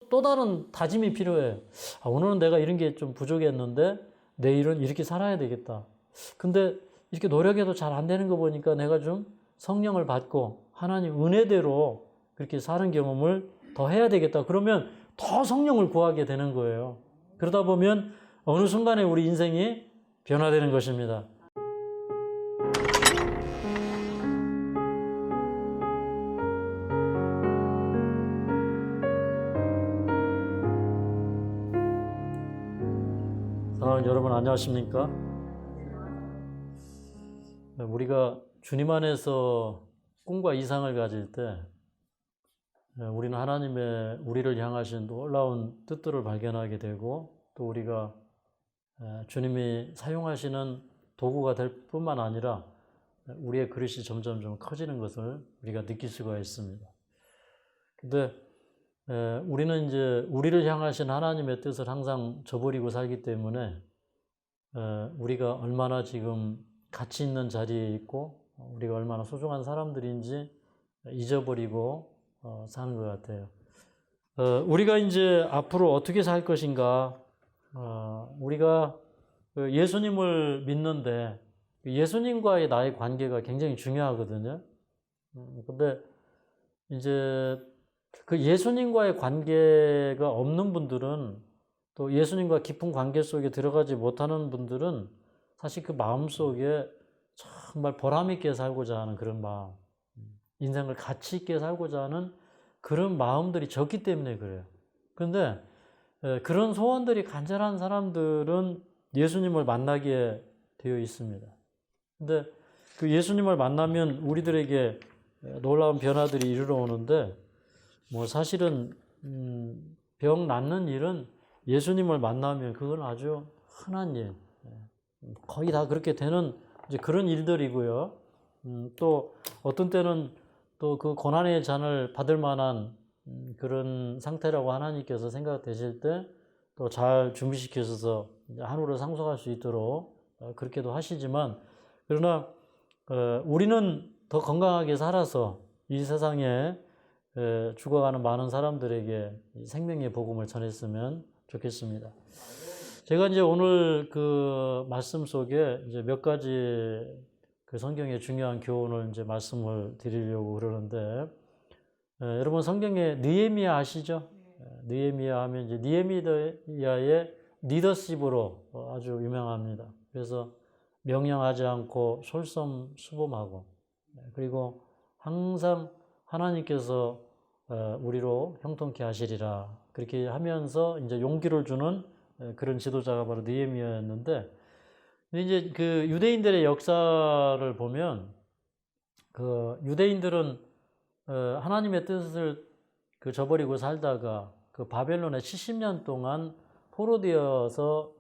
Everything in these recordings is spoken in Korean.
또 다른 다짐이 필요해요. 오늘은 내가 이런 게 좀 부족했는데 내일은 이렇게 살아야 되겠다. 근데 이렇게 노력해도 잘 안 되는 거 보니까 내가 좀 성령을 받고 하나님 은혜대로 그렇게 사는 경험을 더 해야 되겠다. 그러면 더 성령을 구하게 되는 거예요. 그러다 보면 어느 순간에 우리 인생이 변화되는 것입니다. 여러분 안녕하십니까? 우리가 주님 안에서 꿈과 이상을 가질 때 우리는 하나님의 우리를 향하신 놀라운 뜻들을 발견하게 되고 또 우리가 주님이 사용하시는 도구가 될 뿐만 아니라 우리의 그릇이 점점 좀 커지는 것을 우리가 느낄 수가 있습니다. 근데 우리는 이제 우리를 향하신 하나님의 뜻을 항상 저버리고 살기 때문에 우리가 얼마나 지금 가치 있는 자리에 있고 우리가 얼마나 소중한 사람들인지 잊어버리고 사는 것 같아요. 우리가 이제 앞으로 어떻게 살 것인가? 우리가 예수님을 믿는데 예수님과의 나의 관계가 굉장히 중요하거든요. 근데 이제 그 예수님과의 관계가 없는 분들은 또 예수님과 깊은 관계 속에 들어가지 못하는 분들은 사실 그 마음속에 정말 보람 있게 살고자 하는 그런 마음, 인생을 가치 있게 살고자 하는 그런 마음들이 적기 때문에 그래요. 그런데 그런 소원들이 간절한 사람들은 예수님을 만나게 되어 있습니다. 근데 그 예수님을 만나면 우리들에게 놀라운 변화들이 이르러 오는데 뭐 사실은 병 낫는 일은 예수님을 만나면 그건 아주 흔한 일, 거의 다 그렇게 되는 이제 그런 일들이고요. 또 어떤 때는 또 그 고난의 잔을 받을 만한 그런 상태라고 하나님께서 생각되실 때 또 잘 준비시켜서 하늘로 상속할 수 있도록 그렇게도 하시지만 그러나 우리는 더 건강하게 살아서 이 세상에 죽어가는 많은 사람들에게 생명의 복음을 전했으면 좋겠습니다. 제가 이제 오늘 그 말씀 속에 이제 몇 가지 그 성경의 중요한 교훈을 이제 말씀을 드리려고 그러는데, 여러분 성경에 느헤미야 아시죠? 느헤미야 하면 이제 느헤미야의 리더십으로 아주 유명합니다. 그래서 명령하지 않고 솔선수범하고 그리고 항상 하나님께서 우리로 형통케 하시리라 그렇게 하면서 이제 용기를 주는 그런 지도자가 바로 느헤미야였는데, 이제 그 유대인들의 역사를 보면 그 유대인들은 하나님의 뜻을 그 저버리고 살다가 그 바벨론에 70년 동안 포로되어서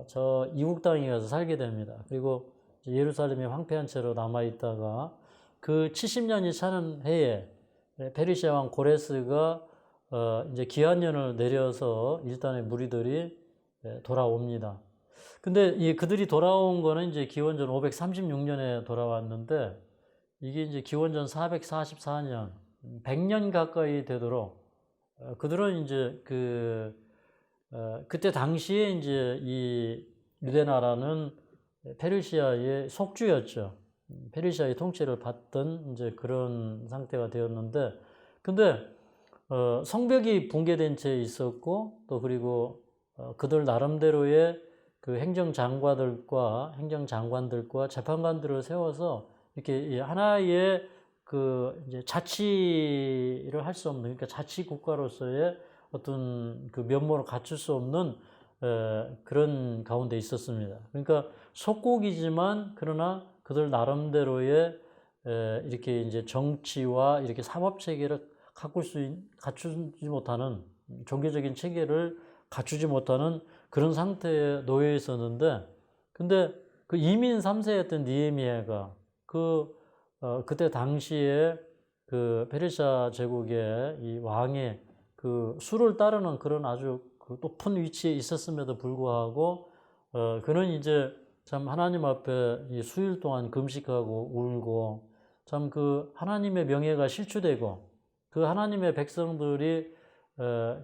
저 이국 땅에 가서 살게 됩니다. 그리고 예루살렘이 황폐한 채로 남아 있다가 그 70년이 차는 해에 페르시아 왕 고레스가 이제 기한년을 내려서 일단의 무리들이 돌아옵니다. 근데 그들이 돌아온 거는 이제 기원전 536년에 돌아왔는데 이게 이제 기원전 444년, 100년 가까이 되도록 그들은 이제 그때 당시에 이제 이 유대 나라는 페르시아의 속주였죠. 페르시아의 통치를 받던 이제 그런 상태가 되었는데, 근데 성벽이 붕괴된 채 있었고 또 그리고 그들 나름대로의 그 행정장관들과 재판관들을 세워서 이렇게 하나의 그 이제 자치를 할 수 없는, 그러니까 자치 국가로서의 어떤 그 면모를 갖출 수 없는 그런 가운데 있었습니다. 그러니까 속국이지만 그러나 그들 나름대로의 이렇게 이제 정치와 이렇게 사법 체계를 갖추지 못하는, 종교적인 체계를 갖추지 못하는 그런 상태에 놓여 있었는데, 근데 그 이민 3세였던 느헤미야가 그때 당시에 그 페르시아 제국의 이 왕의 그 수를 따르는 그런 아주 그 높은 위치에 있었음에도 불구하고 그는 이제 참 하나님 앞에 이 수일 동안 금식하고 울고 참 그 하나님의 명예가 실추되고 그 하나님의 백성들이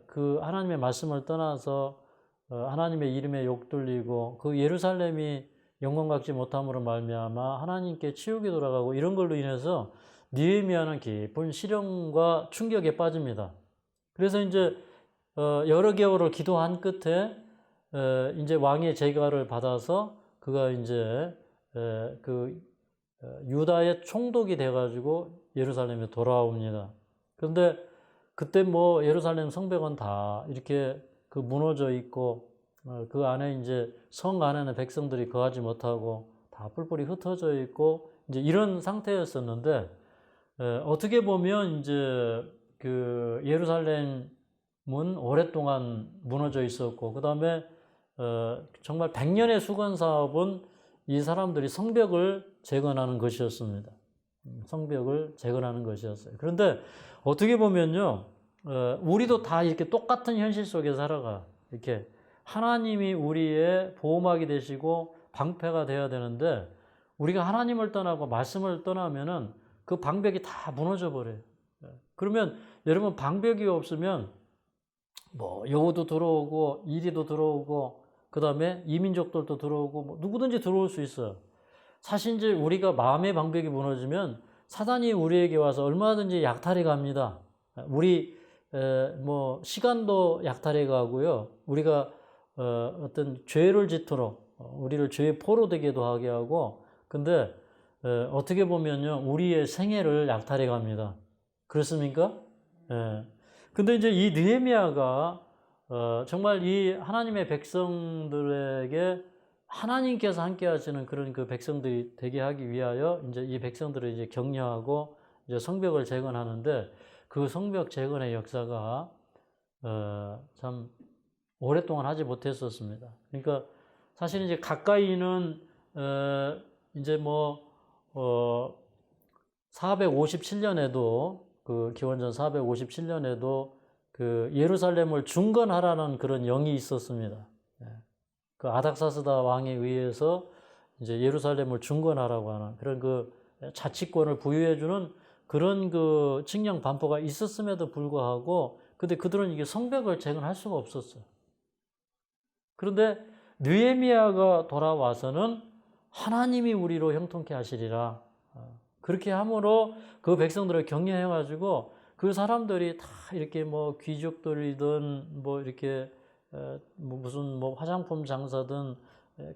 그 하나님의 말씀을 떠나서 하나님의 이름에 욕들리고 그 예루살렘이 영광 갖지 못함으로 말미암아 하나님께 치욕이 돌아가고 이런 걸로 인해서 느헤미야는 깊은 시련과 충격에 빠집니다. 그래서 이제 여러 개월을 기도한 끝에 이제 왕의 재가를 받아서 그가 이제 그 유다의 총독이 돼가지고 예루살렘에 돌아옵니다. 그런데 그때 뭐 예루살렘 성벽은 다 이렇게 그 무너져 있고 그 안에 이제 성 안에는 백성들이 거하지 못하고 다 뿔뿔이 흩어져 있고 이제 이런 상태였었는데 어떻게 보면 이제 그 예루살렘은 오랫동안 무너져 있었고 그 다음에 정말 100년의 수건 사업은 이 사람들이 성벽을 재건하는 것이었습니다. 성벽을 재건하는 것이었어요. 그런데 어떻게 보면요, 우리도 다 이렇게 똑같은 현실 속에 살아가. 이렇게 하나님이 우리의 보호막이 되시고 방패가 되어야 되는데 우리가 하나님을 떠나고 말씀을 떠나면은 그 방벽이 다 무너져 버려요. 그러면 여러분 방벽이 없으면 뭐 여우도 들어오고 이리도 들어오고 그 다음에 이민족들도 들어오고 뭐 누구든지 들어올 수 있어요. 사실 이제 우리가 마음의 방벽이 무너지면 사단이 우리에게 와서 얼마든지 약탈해 갑니다. 우리 뭐 시간도 약탈해 가고요. 우리가 어떤 죄를 짓도록 우리를 죄의 포로 되게도 하게 하고 근데 어떻게 보면요. 우리의 생애를 약탈해 갑니다. 그렇습니까? 근데 이제 이 느헤미야가 정말 이 하나님의 백성들에게 하나님께서 함께 하시는 그런 그 백성들이 되게 하기 위하여 이제 이 백성들을 이제 격려하고 이제 성벽을 재건하는데 그 성벽 재건의 역사가 참 오랫동안 하지 못했었습니다. 그러니까 사실 이제 가까이는 이제 뭐 457년에도 그 기원전 457년에도 그 예루살렘을 중건하라는 그런 영이 있었습니다. 그 아닥사스다 왕에 의해서 이제 예루살렘을 중건하라고 하는 그런 그 자치권을 부여해주는 그런 그 칙령 반포가 있었음에도 불구하고 근데 그들은 이게 성벽을 재건할 수가 없었어요. 그런데 느헤미야가 돌아와서는 하나님이 우리로 형통케 하시리라. 그렇게 함으로 그 백성들을 격려해가지고 그 사람들이 다 이렇게 뭐 귀족들이든 뭐 이렇게 뭐 무슨 뭐 화장품 장사든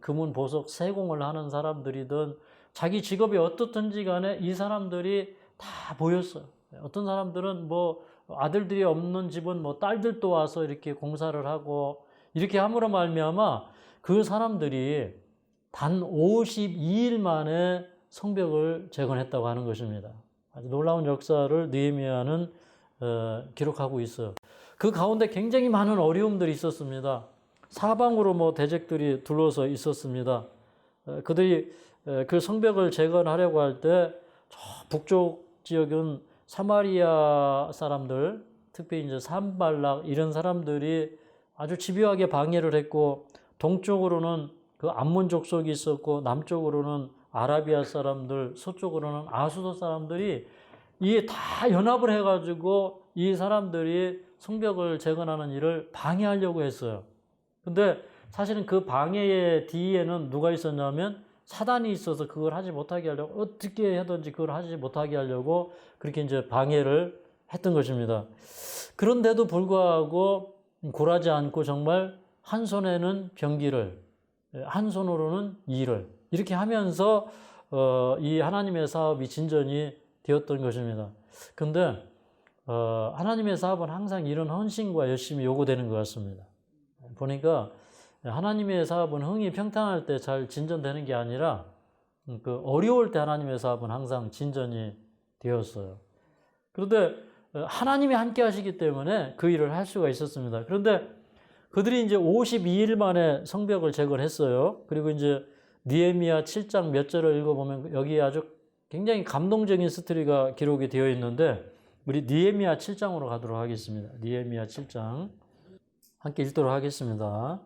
금은 보석 세공을 하는 사람들이든 자기 직업이 어떻든지 간에 이 사람들이 다 모였어요. 어떤 사람들은 뭐 아들들이 없는 집은 뭐 딸들도 와서 이렇게 공사를 하고 이렇게 함으로 말미암아 그 사람들이 단 52일 만에 성벽을 재건했다고 하는 것입니다. 아주 놀라운 역사를 느헤미야는 기록하고 있어요. 그 가운데 굉장히 많은 어려움들이 있었습니다. 사방으로 뭐 대적들이 둘러서 있었습니다. 그들이 그 성벽을 재건하려고 할 때 북쪽 지역은 사마리아 사람들, 특히 이제 산발락 이런 사람들이 아주 집요하게 방해를 했고 동쪽으로는 그 암몬 족속이 있었고 남쪽으로는 아라비아 사람들, 서쪽으로는 아수도 사람들이 이게 다 연합을 해가지고 이 사람들이 성벽을 재건하는 일을 방해하려고 했어요. 근데 사실은 그 방해의 뒤에는 누가 있었냐면 사단이 있어서 그걸 하지 못하게 하려고 어떻게 하든지 그걸 하지 못하게 하려고 그렇게 이제 방해를 했던 것입니다. 그런데도 불구하고 굴하지 않고 정말 한 손에는 병기를 한 손으로는 일을 이렇게 하면서 이 하나님의 사업이 진전이 되었던 것입니다. 근데 하나님의 사업은 항상 이런 헌신과 열심이 요구되는 것 같습니다. 보니까 하나님의 사업은 흥이 평탄할 때 잘 진전되는 게 아니라 그 어려울 때 하나님의 사업은 항상 진전이 되었어요. 그런데 하나님이 함께 하시기 때문에 그 일을 할 수가 있었습니다. 그런데 그들이 이제 52일 만에 성벽을 재건했어요. 그리고 이제 느헤미야 7장 몇 절을 읽어보면 여기 아주 굉장히 감동적인 스토리가 기록이 되어 있는데 우리 느헤미야 7장으로 가도록 하겠습니다. 느헤미야 7장 함께 읽도록 하겠습니다.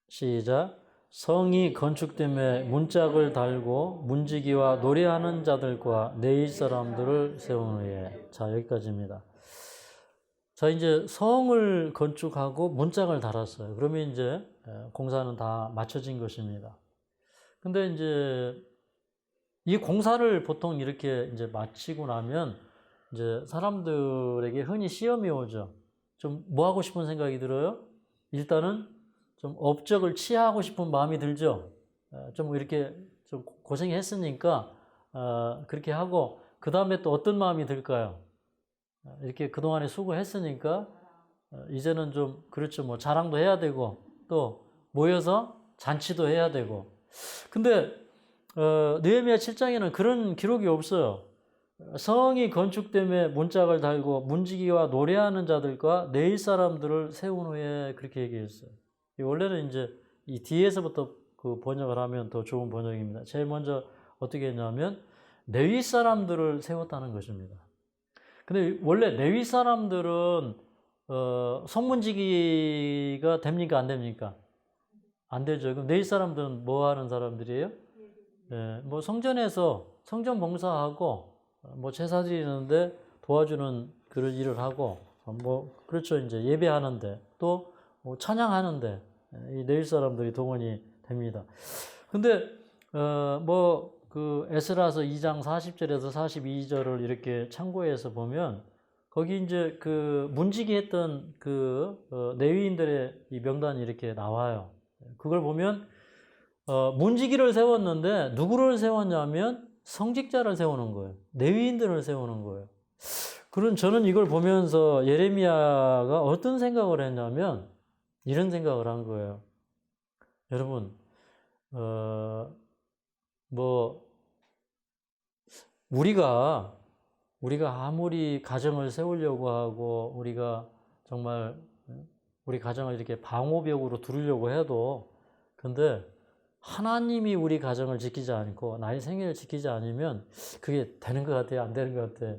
시작. 성이 건축됨에 문짝을 달고 문지기와 노래하는 자들과 네일 사람들을 세운 후에 자 여기까지입니다. 자, 이제 성을 건축하고 문짝을 달았어요. 그러면 이제 공사는 다 마쳐진 것입니다. 근데 이제 이 공사를 보통 이렇게 이제 마치고 나면 이제 사람들에게 흔히 시험이 오죠. 좀 뭐 하고 싶은 생각이 들어요? 일단은 좀 업적을 취하고 싶은 마음이 들죠. 좀 이렇게 좀 고생했으니까 그렇게 하고 그 다음에 또 어떤 마음이 들까요? 이렇게 그동안에 수고했으니까 이제는 좀 그렇죠. 뭐 자랑도 해야 되고 또 모여서 잔치도 해야 되고. 근데 느헤미야 7장에는 그런 기록이 없어요. 성이 건축됨에 문짝을 달고 문지기와 노래하는 자들과 내일 사람들을 세운 후에 그렇게 얘기했어요. 원래는 이제 이 뒤에서부터 그 번역을 하면 더 좋은 번역입니다. 제일 먼저 어떻게 했냐면 레위 사람들을 세웠다는 것입니다. 근데 원래 레위 사람들은 성문지기가 됩니까? 안 됩니까? 안 되죠. 그럼 레위 사람들은 뭐 하는 사람들이에요? 뭐 성전에서 성전 봉사하고 뭐 제사 드리는데 도와주는 그런 일을 하고 뭐 그렇죠. 이제 예배하는데 또 뭐 찬양하는데 이 레위 사람들이 동원이 됩니다. 근데 뭐 그 에스라서 2장 40절에서 42절을 이렇게 참고해서 보면 거기 이제 그 문지기 했던 그 레위인들의 이 명단이 이렇게 나와요. 그걸 보면 문지기를 세웠는데 누구를 세웠냐면 성직자를 세우는 거예요. 레위인들을 세우는 거예요. 그런 저는 이걸 보면서 예레미야가 어떤 생각을 했냐면 이런 생각을 한 거예요. 여러분, 뭐 우리가 아무리 가정을 세우려고 하고 우리가 정말 우리 가정을 이렇게 방호벽으로 두르려고 해도 근데 하나님이 우리 가정을 지키지 않고 나의 생애를 지키지 않으면 그게 되는 것 같아요? 안 되는 것 같아요?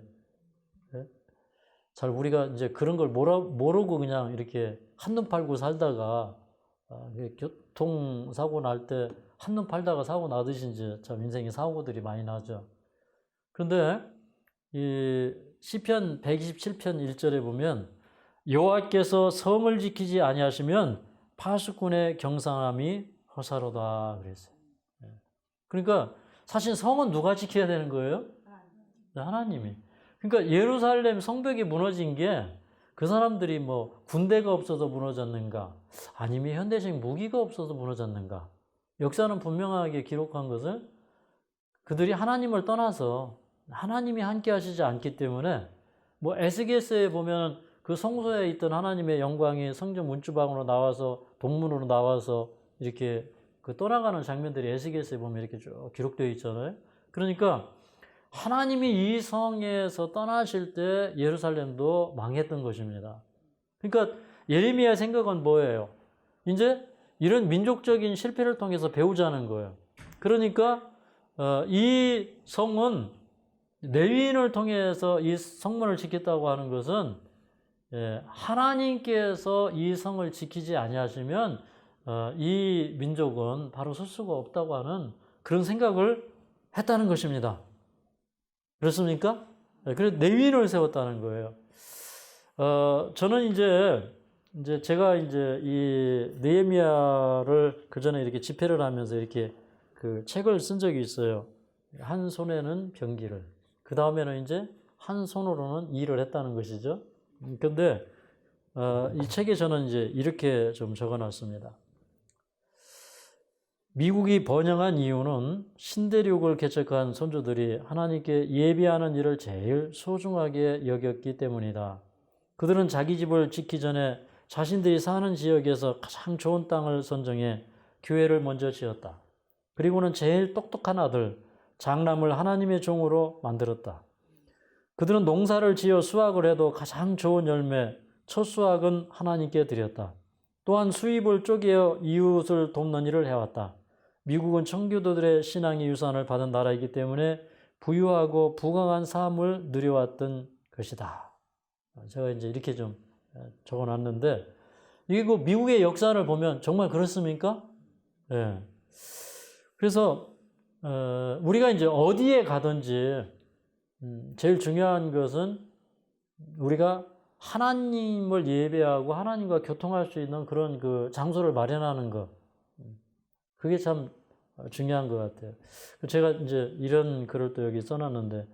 네? 잘 우리가 이제 그런 걸 모르고 그냥 이렇게 한눈 팔고 살다가 교통사고 날 때 한눈 팔다가 사고 나듯이 이제 참 인생에 사고들이 많이 나죠. 그런데 이 시편 127편 1절에 보면 여호와께서 성을 지키지 아니하시면 파수꾼의 경상함이 허사로다 그랬어요. 그러니까 사실 성은 누가 지켜야 되는 거예요? 하나님이. 그러니까 예루살렘 성벽이 무너진 게 그 사람들이 뭐 군대가 없어서 무너졌는가 아니면 현대식 무기가 없어서 무너졌는가 역사는 분명하게 기록한 것은 그들이 하나님을 떠나서 하나님이 함께 하시지 않기 때문에 뭐 에스겔서에 보면 그 성소에 있던 하나님의 영광이 성전 문주방으로 나와서 동문으로 나와서 이렇게 그 떠나가는 장면들이 에스겔서에 보면 이렇게 쭉 기록되어 있잖아요. 그러니까 하나님이 이 성에서 떠나실 때 예루살렘도 망했던 것입니다. 그러니까 예레미야의 생각은 뭐예요? 이제 이런 민족적인 실패를 통해서 배우자는 거예요. 그러니까 이 성은 레위인을 통해서 이 성문을 지켰다고 하는 것은 하나님께서 이 성을 지키지 아니하시면 이 민족은 바로 설 수가 없다고 하는 그런 생각을 했다는 것입니다. 그렇습니까? 그래서 레위인을 세웠다는 거예요. 저는 이제 제가 이제 이 느헤미야를 그 전에 이렇게 집회를 하면서 이렇게 그 책을 쓴 적이 있어요. 한 손에는 병기를, 그 다음에는 이제 한 손으로는 일을 했다는 것이죠. 근데 이 책에 저는 이제 이렇게 좀 적어놨습니다. 미국이 번영한 이유는 신대륙을 개척한 선조들이 하나님께 예배하는 일을 제일 소중하게 여겼기 때문이다. 그들은 자기 집을 짓기 전에 자신들이 사는 지역에서 가장 좋은 땅을 선정해 교회를 먼저 지었다. 그리고는 제일 똑똑한 아들, 장남을 하나님의 종으로 만들었다. 그들은 농사를 지어 수확을 해도 가장 좋은 열매, 첫 수확은 하나님께 드렸다. 또한 수입을 쪼개어 이웃을 돕는 일을 해왔다. 미국은 청교도들의 신앙의 유산을 받은 나라이기 때문에 부유하고 부강한 삶을 누려왔던 것이다. 제가 이제 이렇게 좀 적어놨는데 이게 그 미국의 역사를 보면 정말 그렇습니까? 네. 그래서 우리가 이제 어디에 가든지 제일 중요한 것은 우리가 하나님을 예배하고 하나님과 교통할 수 있는 그런 그 장소를 마련하는 것. 그게 참 중요한 것 같아요. 제가 이제 이런 글을 또 여기 써놨는데,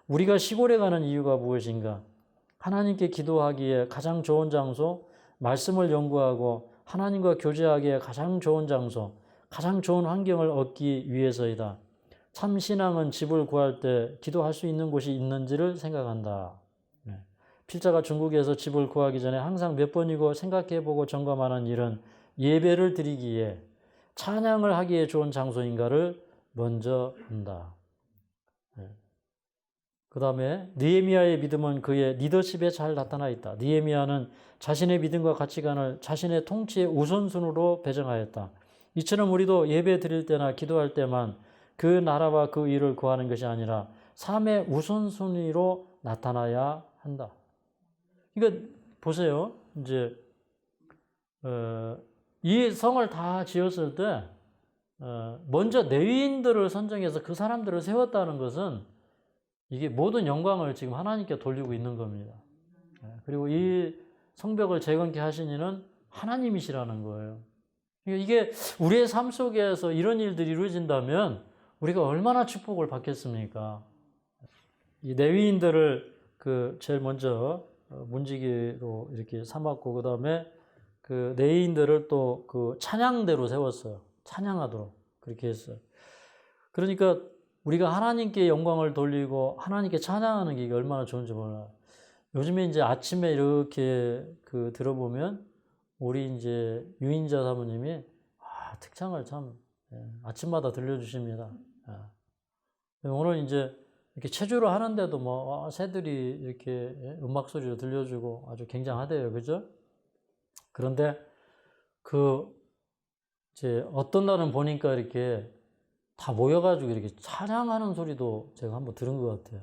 우리가 시골에 가는 이유가 무엇인가? 하나님께 기도하기에 가장 좋은 장소, 말씀을 연구하고 하나님과 교제하기에 가장 좋은 장소, 가장 좋은 환경을 얻기 위해서이다. 참 신앙은 집을 구할 때 기도할 수 있는 곳이 있는지를 생각한다. 필자가 중국에서 집을 구하기 전에 항상 몇 번이고 생각해보고 점검하는 일은 예배를 드리기에, 찬양을 하기에 좋은 장소인가를 먼저 본다. 그 다음에 느헤미야의 믿음은 그의 리더십에 잘 나타나 있다. 느헤미야는 자신의 믿음과 가치관을 자신의 통치의 우선순위로 배정하였다. 이처럼 우리도 예배 드릴 때나 기도할 때만 그 나라와 그 일을 구하는 것이 아니라 삶의 우선순위로 나타나야 한다. 그러니까 보세요. 이제 이 성을 다 지었을 때 먼저 레위인들을 선정해서 그 사람들을 세웠다는 것은 이게 모든 영광을 지금 하나님께 돌리고 있는 겁니다. 그리고 이 성벽을 재건케 하신 이는 하나님이시라는 거예요. 이게 우리의 삶 속에서 이런 일들이 이루어진다면 우리가 얼마나 축복을 받겠습니까? 이 레위인들을 그 제일 먼저 문지기로 이렇게 삼았고, 그 다음에 그 레위인들을 또 그 찬양대로 세웠어요. 찬양하도록 그렇게 했어요. 그러니까 우리가 하나님께 영광을 돌리고 하나님께 찬양하는 게 이게 얼마나 좋은지 몰라요. 요즘에 이제 아침에 이렇게 그 들어보면 우리 이제 유인자 사모님이 특창을 참 아침마다 들려주십니다. 오늘 이제 이렇게 체조를 하는데도 뭐 새들이 이렇게 음악 소리를 들려주고 아주 굉장하대요, 그죠? 그런데 그 이제 어떤 날은 보니까 이렇게 다 모여가지고 이렇게 찬양하는 소리도 제가 한번 들은 것 같아요.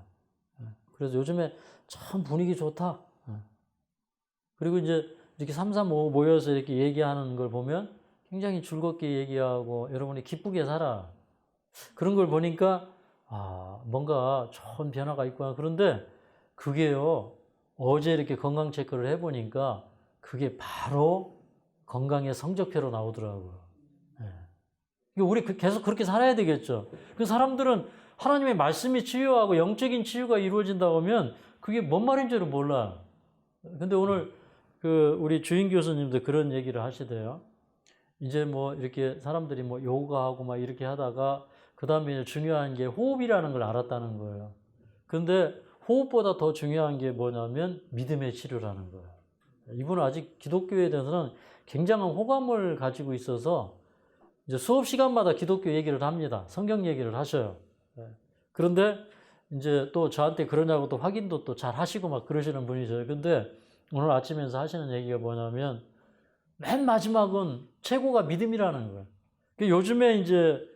그래서 요즘에 참 분위기 좋다. 그리고 이제 이렇게 3, 3, 5 모여서 이렇게 얘기하는 걸 보면 굉장히 즐겁게 얘기하고 여러분이 기쁘게 살아. 그런 걸 보니까 뭔가 좋은 변화가 있구나. 그런데 그게요, 어제 이렇게 건강 체크를 해보니까 그게 바로 건강의 성적표로 나오더라고요. 우리 계속 그렇게 살아야 되겠죠. 그 사람들은 하나님의 말씀이 치유하고 영적인 치유가 이루어진다고 하면 그게 뭔 말인지를 몰라. 근데 오늘 그 우리 주인 교수님도 그런 얘기를 하시대요. 이제 뭐 이렇게 사람들이 뭐 요가하고 막 이렇게 하다가 그 다음에 중요한 게 호흡이라는 걸 알았다는 거예요. 근데 호흡보다 더 중요한 게 뭐냐면 믿음의 치료라는 거예요. 이분은 아직 기독교에 대해서는 굉장한 호감을 가지고 있어서 이제 수업 시간마다 기독교 얘기를 합니다. 성경 얘기를 하셔요. 그런데 이제 또 저한테 그러냐고 또 확인도 또 잘 하시고 막 그러시는 분이죠. 근데 오늘 아침에서 하시는 얘기가 뭐냐면 맨 마지막은 최고가 믿음이라는 거예요. 요즘에 이제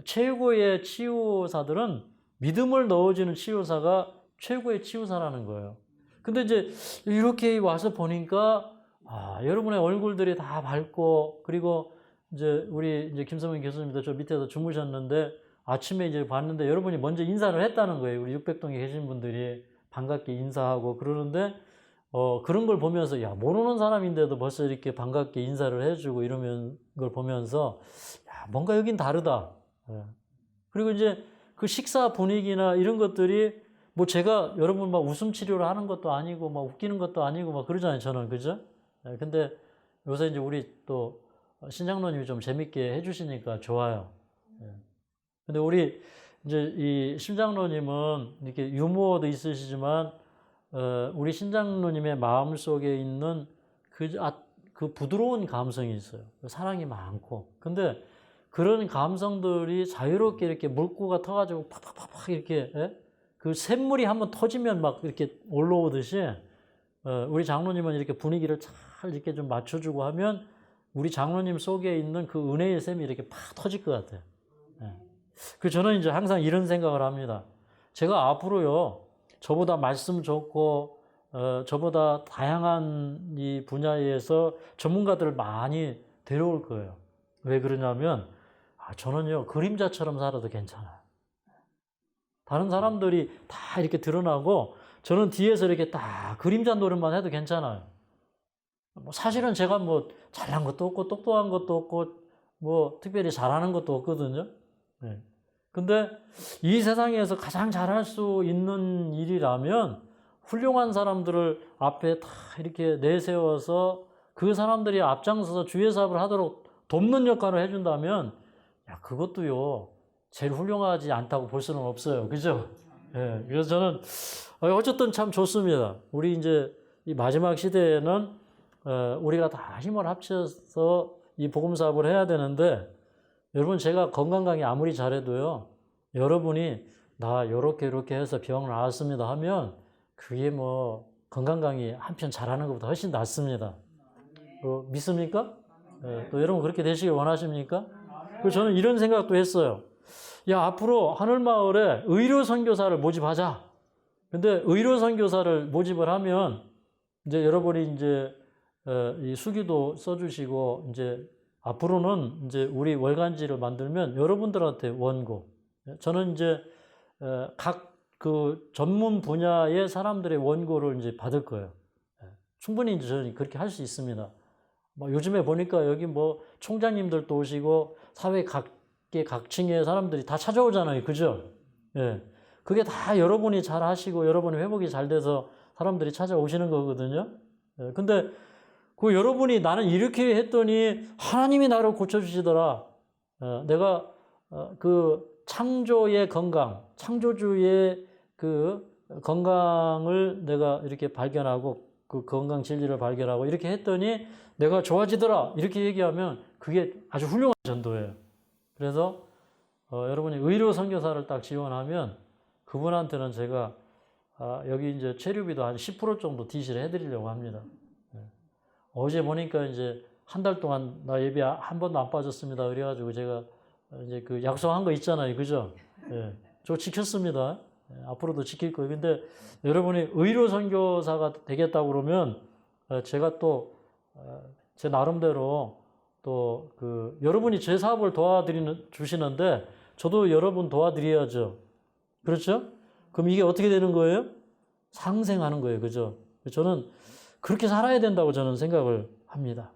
최고의 치유사들은 믿음을 넣어주는 치유사가 최고의 치유사라는 거예요. 근데 이제 이렇게 와서 보니까 여러분의 얼굴들이 다 밝고, 그리고 이제 우리 이제 김성민 교수님도 저 밑에서 주무셨는데 아침에 이제 봤는데 여러분이 먼저 인사를 했다는 거예요. 우리 600동에 계신 분들이 반갑게 인사하고 그러는데 그런 걸 보면서 모르는 사람인데도 벌써 이렇게 반갑게 인사를 해주고 이러는 걸 보면서 뭔가 여긴 다르다. 그리고 이제 그 식사 분위기나 이런 것들이 뭐 제가 여러분 막 웃음 치료를 하는 것도 아니고 막 웃기는 것도 아니고 막 그러잖아요, 저는. 그죠? 근데 요새 이제 우리 또 신장로님이 좀 재밌게 해주시니까 좋아요. 근데 우리 이제 이 신장로님은 이렇게 유머도 있으시지만 우리 신장로님의 마음 속에 있는 그 부드러운 감성이 있어요. 사랑이 많고. 근데 그런 감성들이 자유롭게 이렇게 물고가 터가지고 팍팍팍팍 이렇게 그 샘물이 한번 터지면 막 이렇게 올라오듯이 우리 장로님은 이렇게 분위기를 잘 이렇게 좀 맞춰주고 하면 우리 장로님 속에 있는 그 은혜의 샘이 이렇게 팍 터질 것 같아요. 그 저는 이제 항상 이런 생각을 합니다. 제가 앞으로요, 저보다 말씀 좋고 저보다 다양한 이 분야에서 전문가들을 많이 데려올 거예요. 왜 그러냐면 저는요, 그림자처럼 살아도 괜찮아요. 다른 사람들이 다 이렇게 드러나고 저는 뒤에서 이렇게 딱 그림자 노릇만 해도 괜찮아요. 뭐 사실은 제가 뭐 잘난 것도 없고 똑똑한 것도 없고 뭐 특별히 잘하는 것도 없거든요. 네. 근데 이 세상에서 가장 잘할 수 있는 일이라면 훌륭한 사람들을 앞에 다 이렇게 내세워서 그 사람들이 앞장서서 주의 사업을 하도록 돕는 역할을 해준다면, 야, 그것도요, 제일 훌륭하지 않다고 볼 수는 없어요. 그죠? 예. 그래서 저는, 어쨌든 참 좋습니다. 우리 이제 이 마지막 시대에는, 우리가 다 힘을 합쳐서 이 복음 사업을 해야 되는데, 여러분, 제가 건강 강의 아무리 잘해도요, 여러분이 나 요렇게 해서 병 나았습니다 하면, 그게 뭐 건강 강의 한 편 잘하는 것보다 훨씬 낫습니다. 믿습니까? 또 여러분 그렇게 되시길 원하십니까? 그래서 저는 이런 생각도 했어요. 야, 앞으로 하늘마을에 의료 선교사를 모집하자. 근데 의료 선교사를 모집을 하면 이제 여러분이 이제 이 수기도 써주시고 이제 앞으로는 이제 우리 월간지를 만들면 여러분들한테 원고. 저는 이제 각 그 전문 분야의 사람들의 원고를 이제 받을 거예요. 충분히 이제 저는 그렇게 할 수 있습니다. 뭐 요즘에 보니까 여기 뭐 총장님들도 오시고 사회 각계각층의 사람들이 다 찾아오잖아요. 그죠? 예. 그게 다 여러분이 잘 하시고 여러분이 회복이 잘 돼서 사람들이 찾아오시는 거거든요. 예. 근데 그 여러분이 나는 이렇게 했더니 하나님이 나를 고쳐주시더라. 내가 그 창조의 건강, 창조주의 그 건강을 내가 이렇게 발견하고 그 건강 진리를 발견하고 이렇게 했더니 내가 좋아지더라. 이렇게 얘기하면 그게 아주 훌륭한 전도예요. 그래서 여러분이 의료 선교사를 딱 지원하면 그분한테는 제가 여기 이제 체류비도 한 10% 정도 DC를 해드리려고 합니다. 어제 보니까 이제 한 달 동안 나 예비 한 번도 안 빠졌습니다. 그래가지고 제가 이제 그 약속한 거 있잖아요. 그죠? 예. 저 지켰습니다. 앞으로도 지킬 거예요. 근데 여러분이 의료 선교사가 되겠다고 그러면 제가 또 제 나름대로 또 그 여러분이 제 사업을 주시는데 저도 여러분 도와드려야죠. 그렇죠? 그럼 이게 어떻게 되는 거예요? 상생하는 거예요. 그죠? 저는 그렇게 살아야 된다고 저는 생각을 합니다.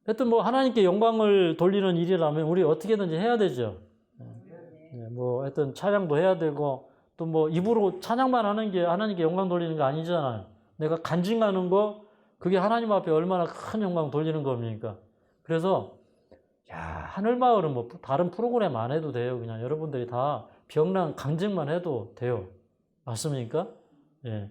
하여튼 뭐 하나님께 영광을 돌리는 일이라면 우리 어떻게든지 해야 되죠. 뭐 하여튼 찬양도 해야 되고 또 뭐 입으로 찬양만 하는 게 하나님께 영광 돌리는 거 아니잖아요. 내가 간증하는 거 그게 하나님 앞에 얼마나 큰 영광 돌리는 겁니까? 그래서 야, 하늘마을은 뭐 다른 프로그램 안 해도 돼요. 그냥 여러분들이 다 병난 간증만 해도 돼요. 맞습니까? 예.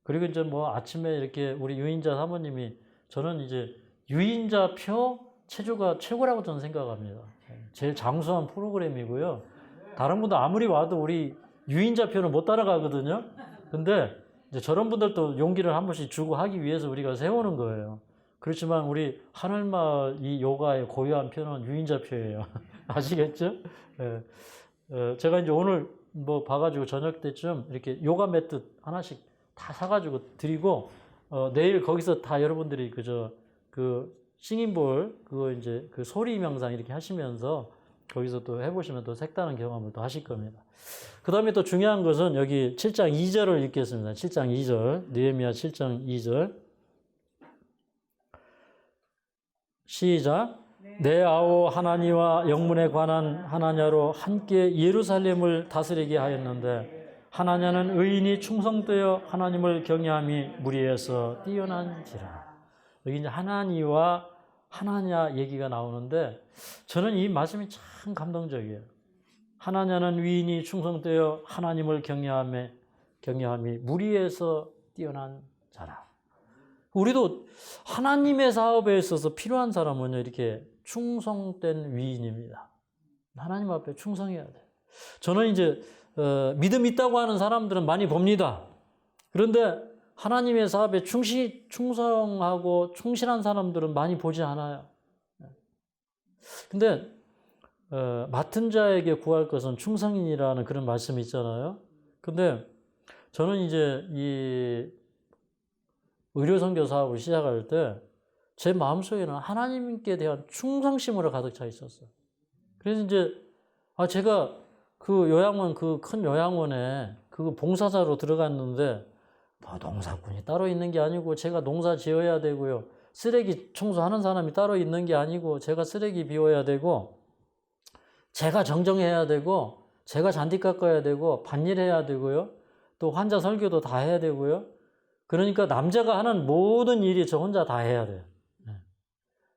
그리고 이제 뭐 아침에 이렇게 우리 유인자 사모님이 저는 이제 유인자표 체조가 최고라고 저는 생각합니다. 제일 장수한 프로그램이고요. 다른 분들 아무리 와도 우리 유인자표는 못 따라가거든요. 근데 이제 저런 분들도 용기를 한 번씩 주고 하기 위해서 우리가 세우는 거예요. 그렇지만 우리 하늘마을 이 요가의 고유한 표는 유인자표예요. 아시겠죠? 제가 이제 오늘 뭐 봐가지고 저녁 때쯤 이렇게 요가 매트 하나씩 다 사가지고 드리고 내일 거기서 다 여러분들이 그 싱잉볼 그거 이제 그 소리 명상 이렇게 하시면서 거기서 또 해보시면 또 색다른 경험을 또 하실 겁니다. 그 다음에 또 중요한 것은 여기 7장 2절을 읽겠습니다. 7장 2절 느헤미야 7장 2절 시작. 내 아오 하나니와 영문에 관한 하나냐로 함께 예루살렘을 다스리게 하였는데 하나냐는 의인이 충성되어 하나님을 경외함이 무리에서 뛰어난지라. 여기 이제 하나니와 하나냐 얘기가 나오는데 저는 이 말씀이 참 감동적이에요. 하나냐는 의인이 충성되어 하나님을 경외함이 무리에서 뛰어난 자라. 우리도 하나님의 사업에 있어서 필요한 사람은요, 이렇게 충성된 위인입니다. 하나님 앞에 충성해야 돼요. 저는 이제 믿음 있다고 하는 사람들은 많이 봅니다. 그런데 하나님의 사업에 충성하고 충실한 사람들은 많이 보지 않아요. 근데 맡은 자에게 구할 것은 충성인이라는 그런 말씀이 있잖아요. 근데 저는 이제 이 의료선교 사업을 시작할 때 제 마음속에는 하나님께 대한 충성심으로 가득 차 있었어요. 그래서 이제 제가 그 요양원, 그 큰 요양원에 그 봉사자로 들어갔는데 뭐 농사꾼이 따로 있는 게 아니고 제가 농사 지어야 되고요. 쓰레기 청소하는 사람이 따로 있는 게 아니고 제가 쓰레기 비워야 되고 제가 정정해야 되고 제가 잔디 깎아야 되고 밭일해야 되고요. 또 환자 설교도 다 해야 되고요. 그러니까 남자가 하는 모든 일이 저 혼자 다 해야 돼요.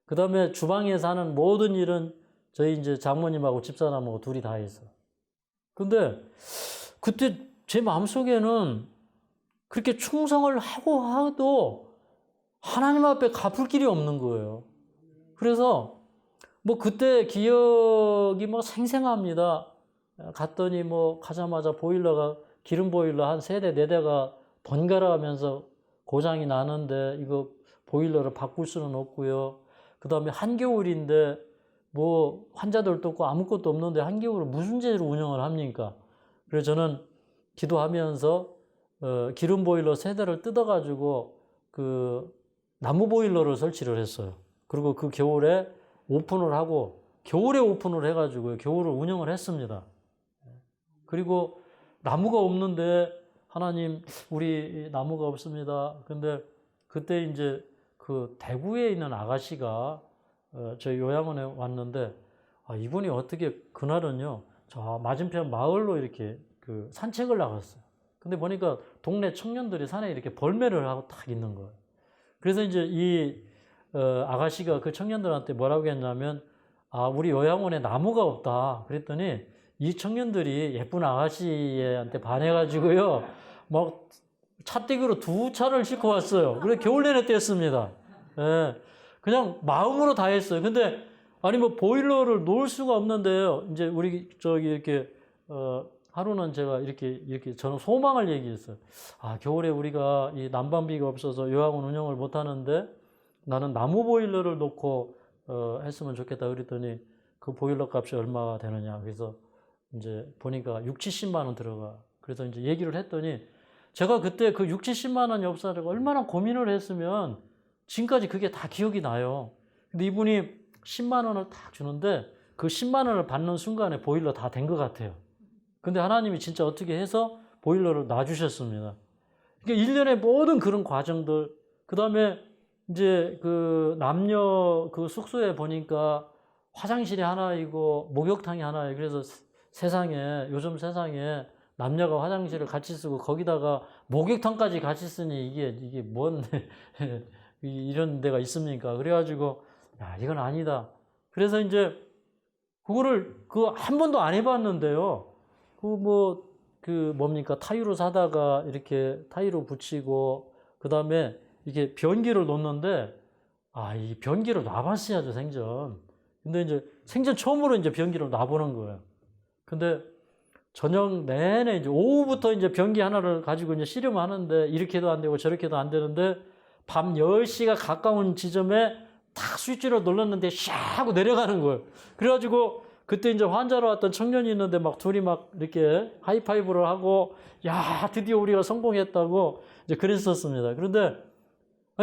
그 다음에 주방에서 하는 모든 일은 저희 이제 장모님하고 집사람하고 둘이 다 했어요. 근데 그때 제 마음속에는 그렇게 충성을 하고 하도 하나님 앞에 갚을 길이 없는 거예요. 그래서 뭐 그때 기억이 뭐 생생합니다. 갔더니 뭐 가자마자 보일러가 기름 보일러 한 3대, 4대가 번갈아 가면서 고장이 나는데 이거 보일러를 바꿀 수는 없고요. 그 다음에 한겨울인데 뭐 환자들도 없고 아무것도 없는데 한겨울을 무슨 죄로 운영을 합니까? 그래서 저는 기도하면서 기름 보일러 3대를 뜯어가지고 그 나무 보일러를 설치를 했어요. 그리고 그 겨울에 오픈을 하고 겨울에 오픈을 해가지고 겨울을 운영을 했습니다. 그리고 나무가 없는데 하나님 우리 나무가 없습니다. 근데 그때 이제 그 대구에 있는 아가씨가 저희 요양원에 왔는데 이분이 어떻게 그날은요 저 맞은편 마을로 이렇게 그 산책을 나갔어요. 근데 보니까 동네 청년들이 산에 이렇게 벌매를 하고 딱 있는 거예요. 그래서 이제 이 아가씨가 그 청년들한테 뭐라고 했냐면 우리 요양원에 나무가 없다. 그랬더니 이 청년들이 예쁜 아가씨한테 반해가지고요 막 차떼기로 2차를 싣고 왔어요. 그래서 겨울 내내 뗐습니다. 예, 그냥 마음으로 다 했어요. 근데 아니 뭐 보일러를 놓을 수가 없는데요. 이제 우리 저기 이렇게 하루는 제가 이렇게 저는 소망을 얘기했어요. 겨울에 우리가 이 난방비가 없어서 요양원 운영을 못 하는데 나는 나무 보일러를 놓고 했으면 좋겠다 그랬더니 그 보일러 값이 얼마가 되느냐. 그래서 이제 보니까 6, 70만 원 들어가. 그래서 이제 얘기를 했더니 제가 그때 그 6, 70만 원이 없어가지고 얼마나 고민을 했으면 지금까지 그게 다 기억이 나요. 근데 이분이 10만 원을 딱 주는데 그 10만 원을 받는 순간에 보일러 다 된 것 같아요. 근데 하나님이 진짜 어떻게 해서 보일러를 놔주셨습니다. 그러니까 1년의 모든 그런 과정들, 그 다음에 이제 그 남녀 그 숙소에 보니까 화장실이 하나이고 목욕탕이 하나이고 그래서 요즘 세상에 남녀가 화장실을 같이 쓰고 거기다가 목욕탕까지 같이 쓰니 이게 뭔 이런 데가 있습니까? 그래가지고 이건 아니다. 그래서 이제 그거를 한 번도 안 해봤는데요. 뭡니까 타이로 사다가 이렇게 타이로 붙이고 그 다음에 이게 변기를 놓는데 이 변기를 놔봤어야죠 생전. 근데 이제 생전 처음으로 이제 변기를 놔보는 거예요. 근데 저녁 내내 이제 오후부터 이제 변기 하나를 가지고 이제 씨름하는데 이렇게도 안 되고 저렇게도 안 되는데 밤 10시가 가까운 지점에 딱 스위치를 눌렀는데 샤 하고 내려가는 거예요. 그래가지고 그때 이제 환자로 왔던 청년이 있는데 막 둘이 막 이렇게 하이파이브를 하고 야 드디어 우리가 성공했다고 이제 그랬었습니다. 그런데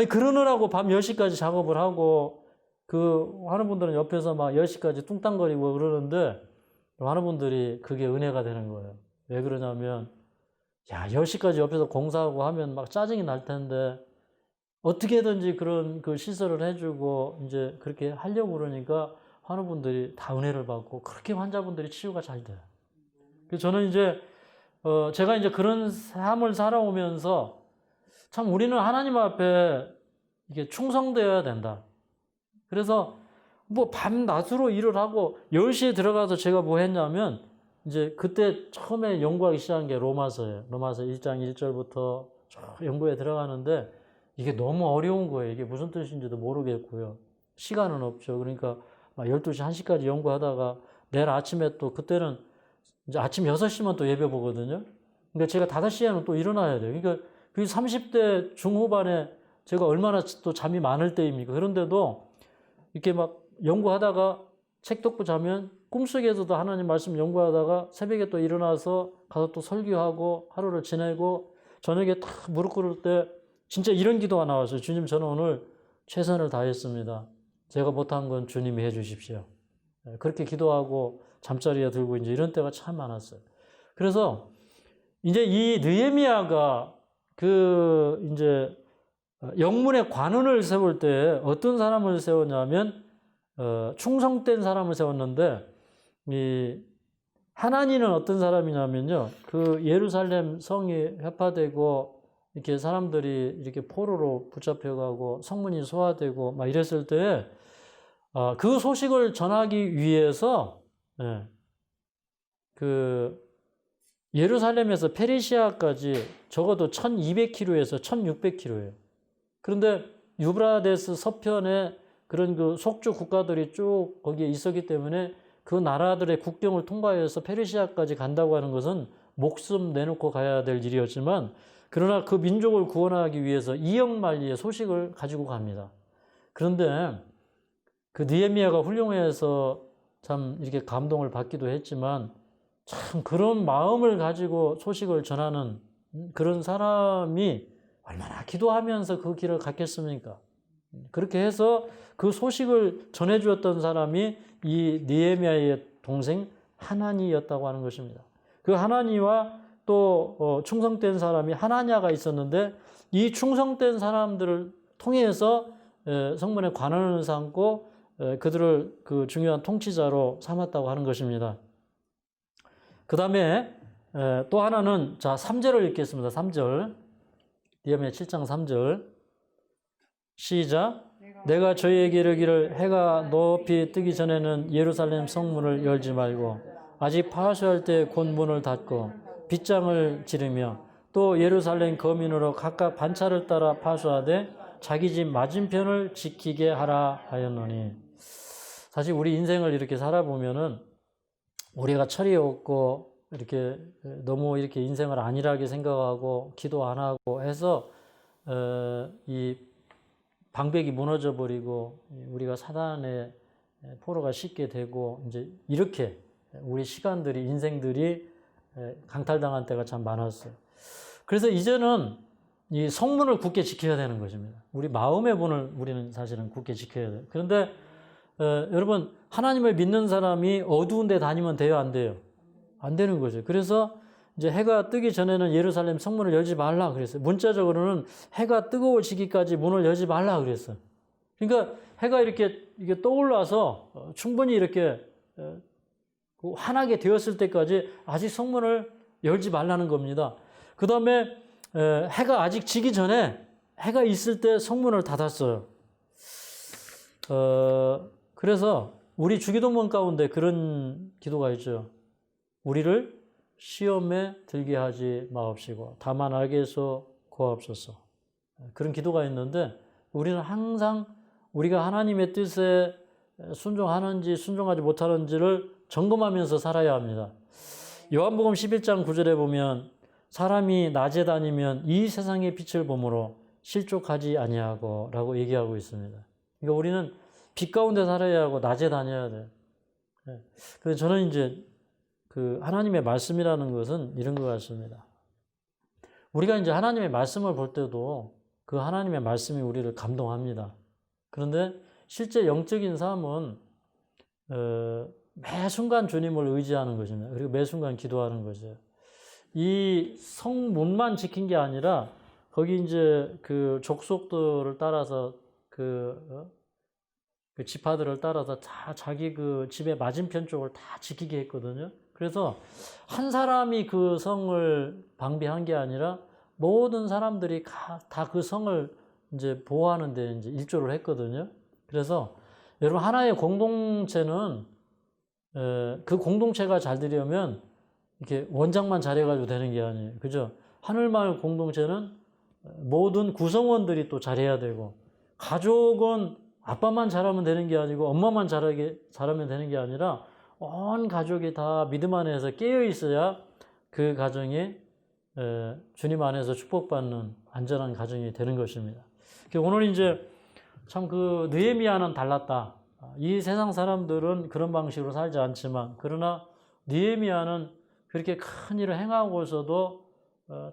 그러느라고 밤 10시까지 작업을 하고 하는 분들은 옆에서 막 10시까지 뚱땅거리고 그러는데 많은 분들이 그게 은혜가 되는 거예요. 왜 그러냐면 10시까지 옆에서 공사하고 하면 막 짜증이 날 텐데 어떻게든지 그런 그 시설을 해주고 이제 그렇게 하려고 그러니까 하는 분들이 다 은혜를 받고 그렇게 환자분들이 치유가 잘 돼요. 그래서 저는 이제 제가 이제 그런 삶을 살아오면서 참 우리는 하나님 앞에 이게 충성되어야 된다. 그래서 뭐 밤낮으로 일을 하고 10시에 들어가서 제가 뭐 했냐면 이제 그때 처음에 연구하기 시작한 게 로마서예요. 로마서 1장 1절부터 연구에 들어가는데 이게 너무 어려운 거예요. 이게 무슨 뜻인지도 모르겠고요. 시간은 없죠. 그러니까 막 12시, 1시까지 연구하다가 내일 아침에 또 그때는 이제 아침 6시면 또 예배 보거든요. 그러니까 제가 5시에는 또 일어나야 돼요. 그러니까 그 30대 중후반에 제가 얼마나 또 잠이 많을 때입니까? 그런데도 이렇게 막 연구하다가 책 덮고 자면 꿈속에서도 하나님 말씀 연구하다가 새벽에 또 일어나서 가서 또 설교하고 하루를 지내고 저녁에 딱 무릎 꿇을 때 진짜 이런 기도가 나왔어요. 주님, 저는 오늘 최선을 다했습니다. 제가 못한 건 주님이 해 주십시오. 그렇게 기도하고 잠자리에 들고 이제 이런 때가 참 많았어요. 그래서 이제 이 느헤미야가 그 이제 영문의 관원을 세울 때 어떤 사람을 세웠냐면 충성된 사람을 세웠는데 이 하나니는 어떤 사람이냐면요. 그 예루살렘 성이 회파되고 이렇게 사람들이 이렇게 포로로 붙잡혀가고 성문이 소화되고 막 이랬을 때 그 소식을 전하기 위해서 그 예루살렘에서 페르시아까지 적어도 1200km에서 1600km예요. 그런데 유브라데스 서편에 그런 그 속주 국가들이 쭉 거기에 있었기 때문에 그 나라들의 국경을 통과해서 페르시아까지 간다고 하는 것은 목숨 내놓고 가야 될 일이었지만 그러나 그 민족을 구원하기 위해서 이역만리의 소식을 가지고 갑니다. 그런데 그 느헤미야가 훌륭해서 참 이렇게 감동을 받기도 했지만 참 그런 마음을 가지고 소식을 전하는 그런 사람이 얼마나 기도하면서 그 길을 갔겠습니까? 그렇게 해서 그 소식을 전해주었던 사람이 이 느헤미야의 동생 하나니였다고 하는 것입니다. 그 하나니와 또 충성된 사람이 하나냐가 있었는데 이 충성된 사람들을 통해서 성문의 관원을 삼고 그들을 그 중요한 통치자로 삼았다고 하는 것입니다. 그 다음에 또 하나는 자 3절을 읽겠습니다. 3절 느헤미야 7장 3절 시작. 내가 저희에게 이르기를 해가 높이 뜨기 전에는 예루살렘 성문을 열지 말고 아직 파수할 때 곧 문을 닫고 빗장을 지르며 또 예루살렘 거민으로 각각 반차를 따라 파수하되 자기 집 맞은편을 지키게 하라 하였노니. 사실 우리 인생을 이렇게 살아보면은 우리가 철이 없고 이렇게 너무 이렇게 인생을 안일하게 생각하고 기도 안 하고 해서 이 방백이 무너져 버리고 우리가 사단의 포로가 쉽게 되고 이제 이렇게 우리 시간들이 인생들이 강탈당한 때가 참 많았어요. 그래서 이제는 이 성문을 굳게 지켜야 되는 것입니다. 우리 마음의 문을 우리는 사실은 굳게 지켜야 돼요. 그런데 여러분 하나님을 믿는 사람이 어두운 데 다니면 돼요, 안 돼요? 안 되는 거죠. 그래서 이제 해가 뜨기 전에는 예루살렘 성문을 열지 말라 그랬어요. 문자적으로는 해가 뜨거워지기까지 문을 열지 말라 그랬어요. 그러니까 해가 이렇게 떠올라서 충분히 이렇게 환하게 되었을 때까지 아직 성문을 열지 말라는 겁니다. 그 다음에 해가 아직 지기 전에 해가 있을 때 성문을 닫았어요. 그래서 우리 주기도문 가운데 그런 기도가 있죠. 우리를 시험에 들게 하지 마옵시고 다만 악에서 구하옵소서. 그런 기도가 있는데 우리는 항상 우리가 하나님의 뜻에 순종하는지 순종하지 못하는지를 점검하면서 살아야 합니다. 요한복음 11장 9절에 보면 사람이 낮에 다니면 이 세상의 빛을 보므로 실족하지 아니하고 라고 얘기하고 있습니다. 그러니까 우리는 빛 가운데 살아야 하고 낮에 다녀야 돼요. 그래서 저는 이제 그 하나님의 말씀이라는 것은 이런 것 같습니다. 우리가 이제 하나님의 말씀을 볼 때도 그 하나님의 말씀이 우리를 감동합니다. 그런데 실제 영적인 삶은 매 순간 주님을 의지하는 것입니다. 그리고 매 순간 기도하는 거죠. 이 성문만 지킨 게 아니라 거기 이제 그 족속들을 따라서 그 지파들을 따라서 다 자기 그 집의 맞은편 쪽을 다 지키게 했거든요. 그래서 한 사람이 그 성을 방비한 게 아니라 모든 사람들이 다 그 성을 이제 보호하는 데 이제 일조를 했거든요. 그래서 여러분 하나의 공동체는 그 공동체가 잘 되려면 이렇게 원장만 잘해가지고 되는 게 아니에요. 그죠? 하늘마을 공동체는 모든 구성원들이 또 잘해야 되고 가족은 아빠만 잘하면 되는 게 아니고 엄마만 잘하면 되는 게 아니라 온 가족이 다 믿음 안에서 깨어 있어야 그 가정이 주님 안에서 축복받는 안전한 가정이 되는 것입니다. 오늘 이제 참 그 느헤미야는 달랐다. 이 세상 사람들은 그런 방식으로 살지 않지만 그러나 느헤미야는 그렇게 큰 일을 행하고서도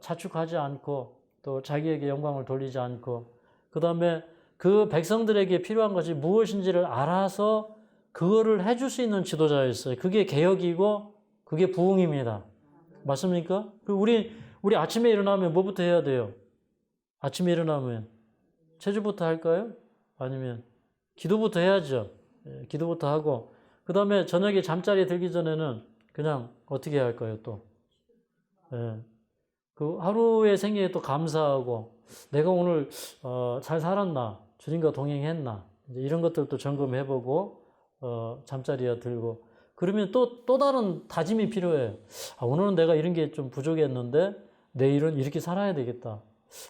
자축하지 않고 또 자기에게 영광을 돌리지 않고 그 다음에 그 백성들에게 필요한 것이 무엇인지를 알아서 그거를 해줄 수 있는 지도자였어요. 그게 개혁이고 그게 부흥입니다. 맞습니까? 우리 아침에 일어나면 뭐부터 해야 돼요? 아침에 일어나면 체조부터 할까요? 아니면 기도부터 해야죠. 기도부터 하고 그 다음에 저녁에 잠자리에 들기 전에는 그냥 어떻게 할까요? 또 그 하루의 생애에 또 감사하고 내가 오늘 잘 살았나? 주님과 동행했나? 이제 이런 것들도 점검해보고 잠자리에 들고 그러면 또 다른 다짐이 필요해요. 오늘은 내가 이런 게 좀 부족했는데 내일은 이렇게 살아야 되겠다.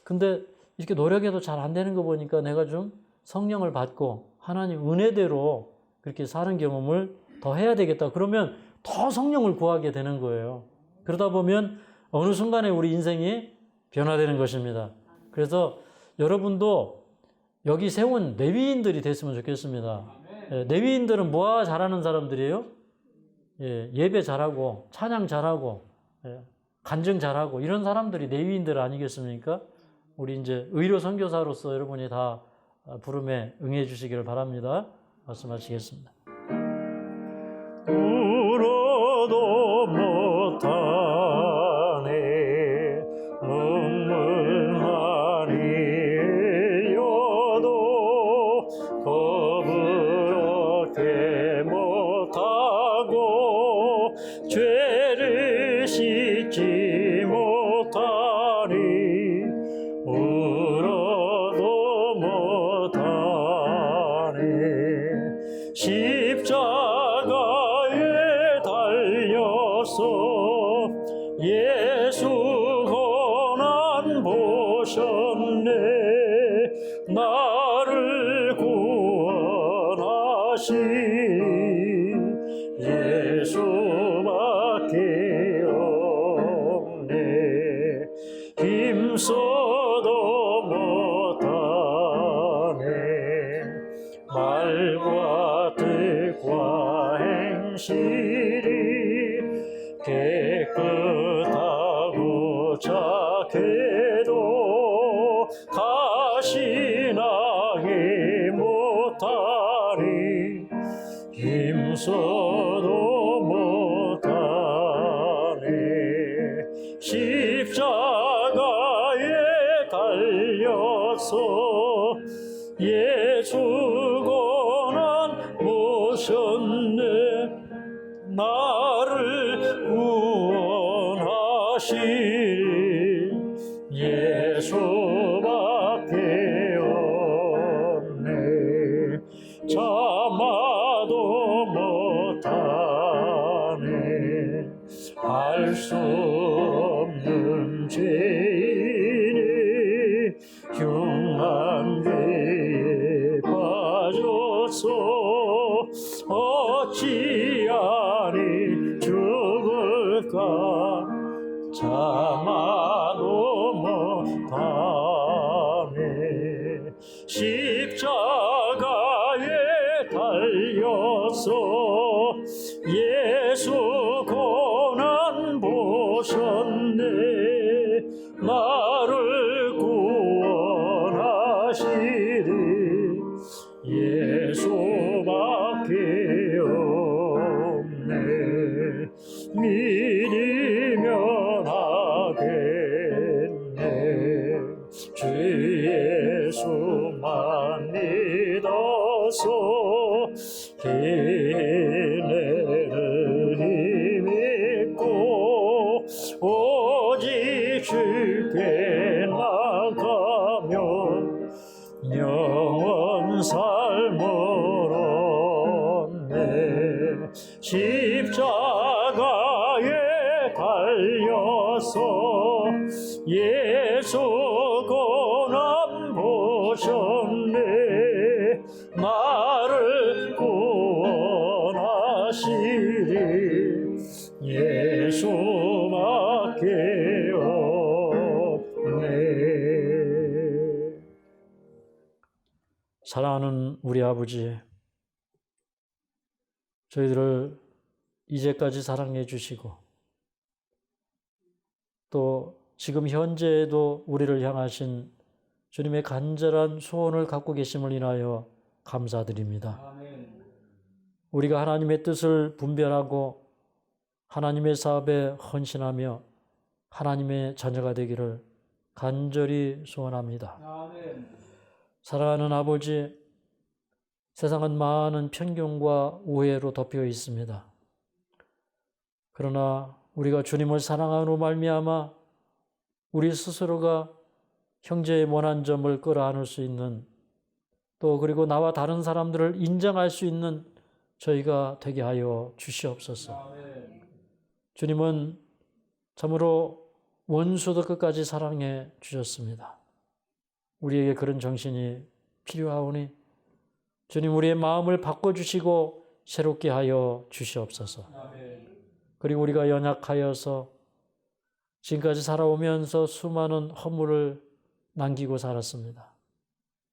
근데 이렇게 노력해도 잘 안 되는 거 보니까 내가 좀 성령을 받고 하나님 은혜대로 그렇게 사는 경험을 더 해야 되겠다. 그러면 더 성령을 구하게 되는 거예요. 그러다 보면 어느 순간에 우리 인생이 변화되는 것입니다. 그래서 여러분도 여기 세운 레위인들이 됐으면 좋겠습니다. 레위인들은 뭐가 잘하는 사람들이에요? 예배 잘하고 찬양 잘하고 간증 잘하고 이런 사람들이 레위인들 아니겠습니까? 우리 이제 의료 선교사로서 여러분이 다 부름에 응해 주시기를 바랍니다. 말씀하시겠습니다. 울어도 못하네 눈물만 흘려도 겁을 얻게 못하고 죄를 씻지 못하니 울어도 못하네 십자가에 달려서 예수 고난 보셨네 나를 구원하신 예수밖에 없네 힘써도 못하네 말과 뜻과 행실이 깨끗하고 착해도 다시 나게 못하니 힘써도 못하네 십자가에 달려서 예수 고난 보셨네 나를 구원하신 예수밖에 없네 참아도 못하네 알 수 없는 죄인이 흉한 죄에 빠져서 어찌하니 죽을까 참아도 못하네 십자가에 달려서 예수 고난 보셨네 나를 구원하시리 예수밖에 없네 믿으면 하겠네 주 예수만 믿어서 은혜를 힘입고 오직 주께 나가면 영원 삶을 얻네 십자가에 달려서 예수 고난 보셨네 나를 구원하시리 예수밖에 없네 사랑하는 우리 아버지 저희들을 이제까지 사랑해 주시고 또 지금 현재에도 우리를 향하신 주님의 간절한 소원을 갖고 계심을 인하여 감사드립니다. 우리가 하나님의 뜻을 분별하고 하나님의 사업에 헌신하며 하나님의 자녀가 되기를 간절히 소원합니다. 아멘. 사랑하는 아버지, 세상은 많은 편견과 오해로 덮여 있습니다. 그러나 우리가 주님을 사랑함으로 말미암아 우리 스스로가 형제의 원한 점을 끌어안을 수 있는, 또 그리고 나와 다른 사람들을 인정할 수 있는 저희가 되게 하여 주시옵소서. 아멘. 주님은 참으로 원수도 끝까지 사랑해 주셨습니다. 우리에게 그런 정신이 필요하오니 주님, 우리의 마음을 바꿔주시고 새롭게 하여 주시옵소서. 아멘. 그리고 우리가 연약하여서 지금까지 살아오면서 수많은 허물을 남기고 살았습니다.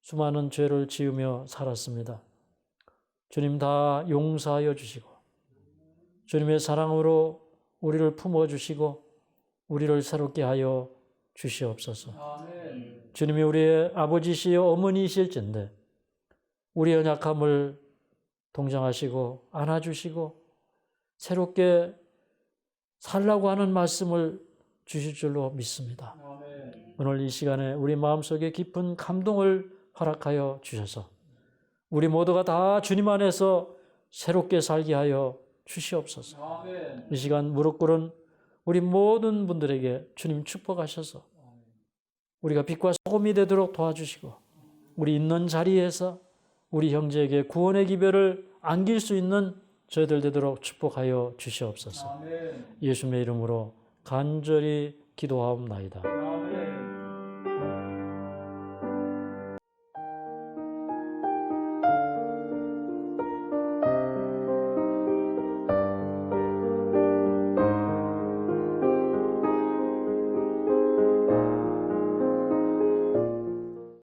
수많은 죄를 지으며 살았습니다. 주님 다 용서하여 주시고 주님의 사랑으로 우리를 품어주시고 우리를 새롭게 하여 주시옵소서. 아멘. 주님이 우리의 아버지시여 어머니이실진데 우리 연약함을 동정하시고 안아주시고 새롭게 살라고 하는 말씀을 주실 줄로 믿습니다. 아멘. 오늘 이 시간에 우리 마음속에 깊은 감동을 허락하여 주셔서 우리 모두가 다 주님 안에서 새롭게 살게 하여 주시옵소서. 아멘. 이 시간 무릎 꿇은 우리 모든 분들에게 주님 축복하셔서 우리가 빛과 소금이 되도록 도와주시고 우리 있는 자리에서 우리 형제에게 구원의 기별을 안길 수 있는 저희들 되도록 축복하여 주시옵소서. 아멘. 예수님의 이름으로 간절히 기도하옵나이다. 아멘.